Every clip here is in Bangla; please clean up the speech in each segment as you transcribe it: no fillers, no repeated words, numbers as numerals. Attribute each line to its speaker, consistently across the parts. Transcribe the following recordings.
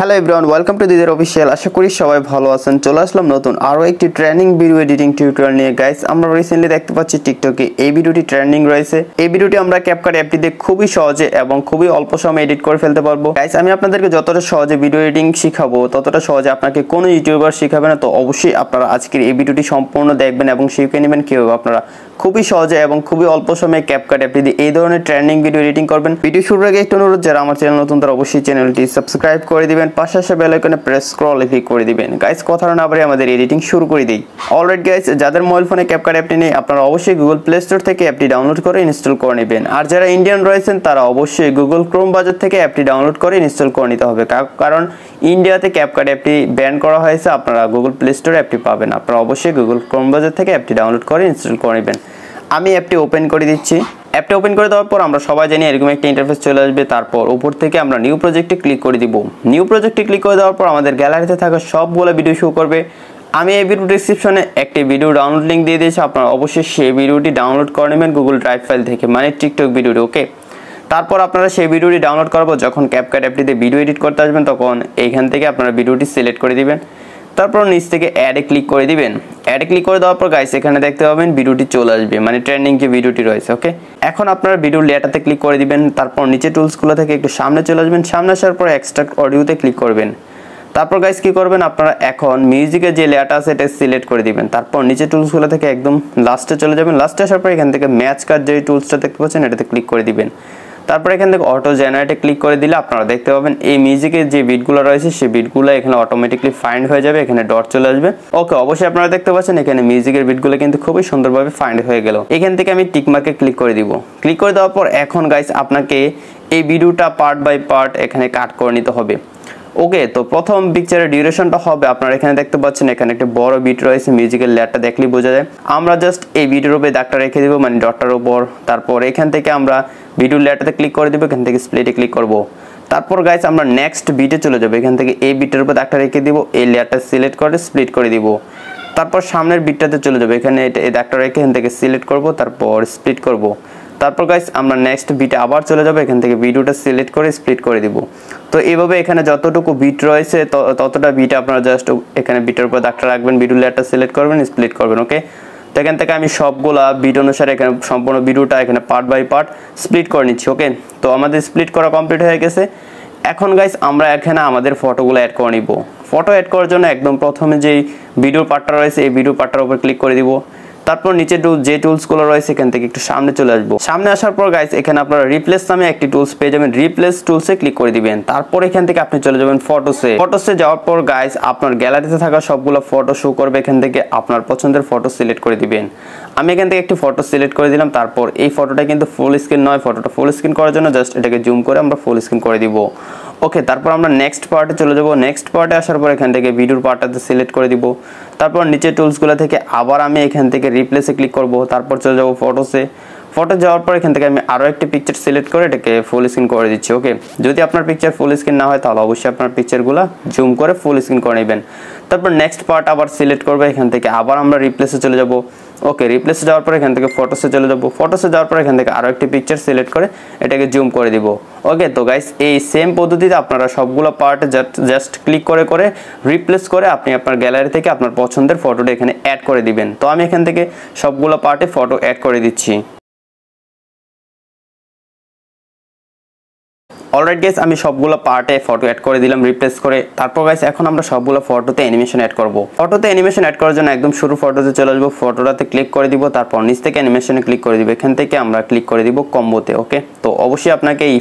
Speaker 1: Hello everyone, welcome to Didar official. আশা করি সবাই ভালো আছেন। চলে আসলাম নতুন আরও একটি ট্রেনিং ভিডিও এডিটিং টিউটোরিয়াল নিয়ে। গাইস, আমরা রিসেন্টলি দেখতে পাচ্ছি টিকটকে এই ভিডিওটি ট্রেন্ডিং রয়েছে। এই ভিডিওটি আমরা ক্যাপকাট অ্যাপটি দিয়ে খুবই সহজে এবং খুবই অল্প সময়ে এডিট করে ফেলতে পারবো। গাইস, আমি আপনাদেরকে যতটা সহজে ভিডিও এডিটিং শিখাবো ততটা সহজে আপনাকে কোনো ইউটিউবার শিখাবে না। তো অবশ্যই আপনারা আজকের এই ভিডিওটি সম্পূর্ণ দেখবেন এবং শিখে নেবেন কীভাবে আপনারা খুবই সহজে এবং খুবই অল্প সময়ে ক্যাপকাট অ্যাপটি দিয়ে এই ধরনের ট্রেন্ডিং ভিডিও এডিটিং করবেন। ভিডিও শুরুর আগে একটু অনুরোধ, যারা আমার চ্যানেল নতুন তারা অবশ্যই চ্যানেলটি সাবস্ক্রাইব করে দিবেন, পাশে আসা বেল আইকনে প্রেস স্ক্রলে ক্লিক করে দিবেন। গাইস, কথা না বলে আমাদের এডিটিং শুরু করে দিই। অলরাইট গাইস, যাদের মোবাইল ফোনে ক্যাপকাট অ্যাপটি নেই আপনারা অবশ্যই গুগল প্লে স্টোর থেকে অ্যাপটি ডাউনলোড করে ইনস্টল করে নেবেন। আর যারা ইন্ডিয়ান রয়েছেন তারা অবশ্যই গুগল ক্রোম বাজার থেকে অ্যাপটি ডাউনলোড করে ইনস্টল করে নিতে হবে, কারণ ইন্ডিয়াতে ক্যাপকাট অ্যাপটি ব্যান করা হয়েছে। আপনারা গুগল প্লে স্টোরে অ্যাপটি পাবেন, আপনারা অবশ্যই গুগল ক্রোম বাজার থেকে অ্যাপটি ডাউনলোড করে ইনস্টল করে নেবেন। আমি অ্যাপটি ওপেন করে দিচ্ছি। অ্যাপটি ওপেন করে দেওয়ার পর আমরা সবাই জানি এরকম একটা ইন্টারফেস চলে আসবে। তারপর উপর থেকে আমরা নিউ প্রজেক্টে ক্লিক করে দিব। নিউ প্রজেক্টে ক্লিক করে দেওয়ার পর আমাদের গ্যালারিতে থাকা সবগুলো ভিডিও শো করবে। আমি এই ভিডিও ডেসক্রিপশনে একটি ভিডিও ডাউনলোড লিঙ্ক দিয়ে দিয়েছি, আপনারা অবশ্যই সেই ভিডিওটি ডাউনলোড করে নেবেন গুগল ড্রাইভ ফাইল থেকে, মানে টিকটক ভিডিওটি। ওকে, তারপর আপনারা সেই ভিডিওটি ডাউনলোড করবো। যখন ক্যাপকাট অ্যাপটিতে ভিডিও এডিট করতে আসবেন তখন এইখান থেকে আপনারা ভিডিওটি সিলেক্ট করে দিবেন। তারপর নিচ থেকে অ্যাডে ক্লিক করে দিবেন। অ্যাডে ক্লিক করে দেওয়ার পর গাইস এখানে দেখতে পাবেন ভিডিওটি চলে আসবে, মানে ট্রেন্ডিং যে ভিডিওটি রয়েছে। ওকে, এখন আপনারা ভিডিও লেয়ারটাতে ক্লিক করে দিবেন। তারপর নিচে টুলসগুলো থেকে একটু সামনে চলে আসবেন। সামনে আসার পর এক্সট্রাক্ট অডিওতে ক্লিক করবেন। তারপর গাইস কি করবেন, আপনারা এখন মিউজিকের যে লেয়ারটা আছে এটা সিলেক্ট করে দিবেন। তারপর নিচে টুলসগুলো থেকে একদম লাস্টে চলে যাবেন। লাস্টে আসার পর এখান থেকে ম্যাচ কাট যে টুলসটা দেখতে পাচ্ছেন এটাতে ক্লিক করে দিবেন। তারপর এখান থেকে অটো জেনারেটে ক্লিক করে দিলে আপনারা দেখতে পাবেন এই মিউজিকের যে বিটগুলো রয়েছে সেই বিটগুলো এখানে অটোমেটিকলি ফাইন্ড হয়ে যাবে, এখানে ডট চলে আসবে। ওকে, অবশ্যই আপনারা দেখতে পাচ্ছেন এখানে মিউজিকের বিটগুলো কিন্তু খুবই সুন্দরভাবে ফাইন্ড হয়ে গেল। এখান থেকে আমি টিকমার্কে ক্লিক করে দিব। ক্লিক করে দেওয়ার পর এখন গাইস আপনাকে এই ভিডিওটা পার্ট বাই পার্ট এখানে কাট করে নিতে হবে। ওকে, তো প্রথম পিকচারের ডিউরেশনটা হবে, আপনারা এখানে দেখতে পাচ্ছেন এখানে একটা বড় বিট রয়েছে, মিউজিকের লেয়ারটা দেখলেই বোঝা যায়। আমরা জাস্ট এই ভিডিওর উপরে দাগটা রেখে দিব, মানে ডটটার উপর। তারপর এখান থেকে আমরা ভিডিওর লেয়ারটাতে ক্লিক করে দিব, এখান থেকে স্প্লিটে ক্লিক করব। তারপর গাইস আমরা নেক্সট বিটে চলে যাবো। এখান থেকে এই বিটের উপর দাগটা রেখে দিব, এই লেয়ারটা সিলেক্ট করে স্প্লিট করে দিব। তারপর সামনের বিটটাতে চলে যাবো, এখানে এই দাগটা রেখে এখান থেকে সিলেক্ট করব, তারপর স্প্লিট করব। তারপর গাইস আমরা নেক্সট বিটে আবার চলে যাবো, এখান থেকে ভিডিওটা সিলেক্ট করে স্প্লিট করে দিব। তো এইভাবে এখানে যতটুকু বিট রয়েছে ততটা বিট আপনারা জাস্ট এখানে বিটের উপর দাগটা রাখবেন, ভিডিও লেয়ারটা সিলেক্ট করবেন, স্প্লিট করবেন। ওকে, তো এখান থেকে আমি সবগুলা বিট অনুসারে এখানে সম্পূর্ণ ভিডিওটা এখানে পার্ট বাই পার্ট স্প্লিট করে নিচ্ছি। ওকে, তো আমাদের স্প্লিট করা কমপ্লিট হয়ে গেছে। এখন গাইস আমরা এখানে আমাদের ফটোগুলো অ্যাড করে নিব। ফটো অ্যাড করার জন্য একদম প্রথমে যেই ভিডিওর পার্টটা রয়েছে এই ভিডিও পার্টটার উপর ক্লিক করে দিব। তারপর নিচে যে টুলসগুলো রয়েছে এখান থেকে একটু সামনে চলে আসবো। সামনে আসার পর গাইস এখানে আপনারা রিপ্লেস নামে একটি টুলস পেয়ে যাবেন, রিপ্লেস টুলসে ক্লিক করে দিবেন। তারপর এখান থেকে আপনি চলে যাবেন ফটোসে যাওয়ার পর গাইস আপনার গ্যালারিতে থাকা সবগুলো ফটো শো করবে। এখান থেকে আপনার পছন্দের ফটো সিলেক্ট করে দিবেন। আমি এখান থেকে একটি ফটো সিলেক্ট করে দিলাম। তারপর এই ফটোটা কিন্তু ফুল স্ক্রিন নয়, ফটোটা ফুল স্ক্রিন করার জন্য জাস্ট এটাকে জুম করে আমরা ফুল স্ক্রিন করে দিব। ওকে, তারপর আমরা নেক্সট পার্টে চলে যাব। নেক্সট পার্টে আসার পর এখান থেকে ভিডিওর পার্টটাতে সিলেক্ট করে দিব। তারপর নিচে টুলসগুলো থেকে আবার আমি এখান থেকে রিপ্লেসে ক্লিক করব। তারপর চলে যাব ফটো যাওয়ার পর এখান থেকে আমি আরও একটি পিকচার সিলেক্ট করে এটাকে ফুল স্ক্রিন করে দিচ্ছি। ওকে, যদি আপনার পিকচার ফুল স্ক্রিন না হয় তাহলে অবশ্যই আপনার পিকচারগুলো জুম করে ফুল স্ক্রিন করে নেবেন। তারপর নেক্সট পার্ট আবার সিলেক্ট করবে, এখান থেকে আবার আমরা রিপ্লেসে চলে যাব। ওকে, রিপ্লেসে যাওয়ার পর এখান থেকে ফটোসে চলে যাব। ফটোসে যাওয়ার পর এখান থেকে আরও একটি পিকচার সিলেক্ট করে এটাকে জুম করে দিব। ওকে, তো গাইস এই সেম পদ্ধতিতে আপনারা সবগুলো পার্ট জাস্ট ক্লিক করে রিপ্লেস করে আপনি আপনার গ্যালারি থেকে আপনার পছন্দের ফটোটা এখানে অ্যাড করে দিবেন। তো আমি এখান থেকে সবগুলো পার্টে ফটো অ্যাড করে দিচ্ছি। অলরাইট গাইস, আমি সবগুলো পার্টে ফটো অ্যাড করে দিলাম রিপ্লেস করে। তারপর গাইস এখন আমরা সবগুলো ফটোতে অ্যানিমেশন অ্যাড করব। ফটোতে অ্যানিমেশন অ্যাড করার জন্য একদম শুরু ফটোতে চলে আসবো, ফটোটাতে ক্লিক করে দিব। তারপর নিচ থেকে অ্যানিমেশনে ক্লিক করে দিব। এখান থেকে আমরা ক্লিক করে দিব কম্বোতে। ওকে, তো অবশ্যই আপনাকে এই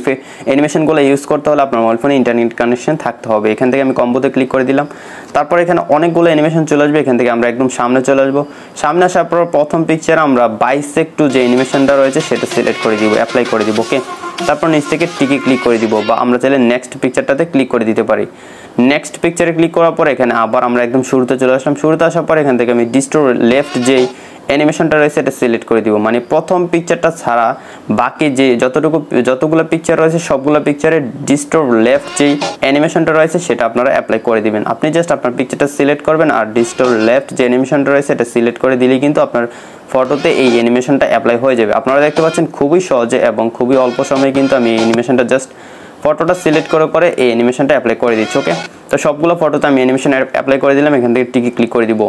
Speaker 1: অ্যানিমেশনগুলো ইউজ করতে হলে আপনার মোবাইল ফোনে ইন্টারনেট কানেকশন থাকতে হবে। এখান থেকে আমি কম্বোতে ক্লিক করে দিলাম। তারপর এখানে অনেকগুলো অ্যানিমেশন চলে আসবে। এখান থেকে আমরা একদম সামনে চলে আসবো। সামনে আসার পর প্রথম পিকচার আমরা বাইসেক্ট টু যে অ্যানিমেশনটা রয়েছে সেটা সিলেক্ট করে দিব, অ্যাপ্লাই করে দিব। ওকে, তারপর নিচ থেকে টিকে ক্লিক করে দিব, বা আমরা চাইলে নেক্সট পিকচারটাতে ক্লিক করে দিতে পারি। নেক্সট পিকচারে ক্লিক করার পর এখানে আবার আমরা একদম শুরুতে চলে আসলাম। শুরুতে আসার পর এখান থেকে আমি ডিস্টোর লেফট যেই অ্যানিমেশনটা রয়েছে এটা সিলেক্ট করে দিব, মানে প্রথম পিকচারটা ছাড়া বাকি যে যতগুলো পিকচার রয়েছে সবগুলো পিকচারে ডিস্টোর লেফট যেই অ্যানিমেশনটা রয়েছে সেটা আপনারা অ্যাপ্লাই করে দিবেন। আপনি জাস্ট আপনার পিকচারটা সিলেক্ট করবেন আর ডিস্টোর লেফট যে অ্যানিমেশনটা রয়েছে এটা সিলেক্ট করে দিলেই কিন্তু আপনার ফটোতে এই অ্যানিমেশনটা অ্যাপ্লাই হয়ে যাবে। আপনারা দেখতে পাচ্ছেন খুবই সহজে এবং খুবই অল্প সময়ে কিন্তু আমি এই অ্যানিমেশনটা জাস্ট ফটোটা সিলেক্ট করে এই অ্যানিমেশনটা অ্যাপ্লাই করে দিচ্ছি। ওকে, তো সবগুলো ফটোতে আমি অ্যানিমেশন অ্যাপ্লাই করে দিলাম, এখান থেকে টিকে ক্লিক করে দিব।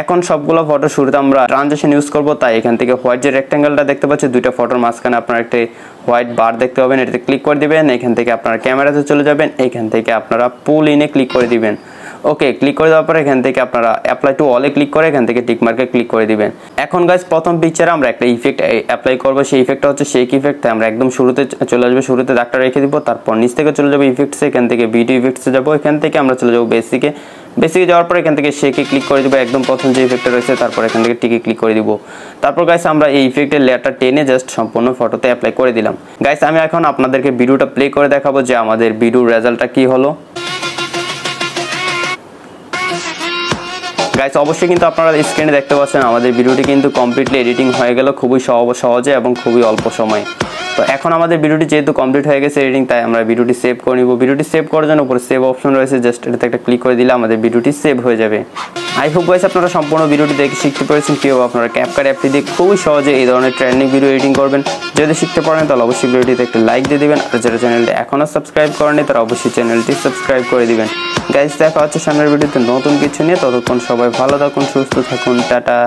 Speaker 1: এখন সবগুলো ফটো শুরুতে আমরা ট্রানজিশন ইউজ করব, তাই এখান থেকে হোয়াইট যে রেক্ট্যাঙ্গেলটা দেখতে পাচ্ছেন দুইটা ফটোর মাঝখানে আপনারা একটা হোয়াইট বার দেখতে পাবেন, এটাতে ক্লিক করে দিবেন। এখান থেকে আপনারা ক্যামেরাতে চলে যাবেন, এখান থেকে আপনারা পুল ইনে ক্লিক করে দিবেন। ওকে, ক্লিক করে দেওয়ার পরে এখান থেকে আপনারা অ্যাপ্লাই টু অলে ক্লিক করে এখান থেকে টিক মার্কে ক্লিক করে দিবেন। এখন গাইস প্রথম পিকচারে আমরা একটা ইফেক্ট অ্যাপ্লাই করব, সেই ইফেক্টটা হচ্ছে শেক ইফেক্ট। তাই আমরা একদম শুরুতে চলে আসবে, শুরুতে দাগটা রেখে দিব, তারপর নিচ থেকে চলে যাবো ইফেক্টসে, এখান থেকে ভিডিও ইফেক্টসে যাবো, এখান থেকে আমরা চলে যাবো বেসিকে যাওয়ার পর এখান থেকে শেকে ক্লিক করে দিব, একদম প্রথম যে ইফেক্টটা রয়েছে, তারপর এখান থেকে টিকে ক্লিক করে দিব। তারপর গাইস আমরা এই ইফেক্টের লেয়ারটা টেনে জাস্ট সম্পূর্ণ ফটোতে অ্যাপ্লাই করে দিলাম। গাইস আমি এখন আপনাদেরকে ভিডিওটা প্লে করে দেখাবো যে আমাদের ভিডিওর রেজাল্টটা কি হলো। গাইস অবশ্যই কিন্তু আপনারা স্ক্রিনে দেখতে পাচ্ছেন আমাদের ভিডিওটি কিন্তু কমপ্লিটলি এডিটিং হয়ে গেল খুবই সহজে এবং খুবই অল্প সময়ে। তো এখন আমাদের ভিডিওটি যেহেতু কমপ্লিট হয়ে গেছে এডিটিং, তাই আমরা ভিডিওটি সেভ করে নিব। ভিডিওটি সেভ করার জন্য উপরে সেভ অপশন রয়েছে, জাস্ট এটাতে একটা ক্লিক করে দিলে আমাদের ভিডিওটি সেভ হয়ে যাবে। আই হোপ গাইস আপনারা সম্পূর্ণ ভিডিওটি দেখে শিখতে পেরেছেন কীভাবে আপনারা ক্যাপকাট অ্যাপটি দিয়ে খুবই সহজে এই ধরনের ট্রেন্ডিং ভিডিও এডিটিং করবেন। যদি শিখতে পারেন তাহলে অবশ্যই ভিডিওটিতে একটা লাইক দিয়ে দিবেন, আর যারা চ্যানেলটি এখনও সাবস্ক্রাইব করেনি তারা অবশ্যই চ্যানেলটি সাবস্ক্রাইব করে দিবেন। গাইস দেখা হচ্ছে সামনের ভিডিওতে নতুন কিছু নিয়ে, ততক্ষণ সবাই ভালো থাকুন, সুস্থ থাকুন, টাটা।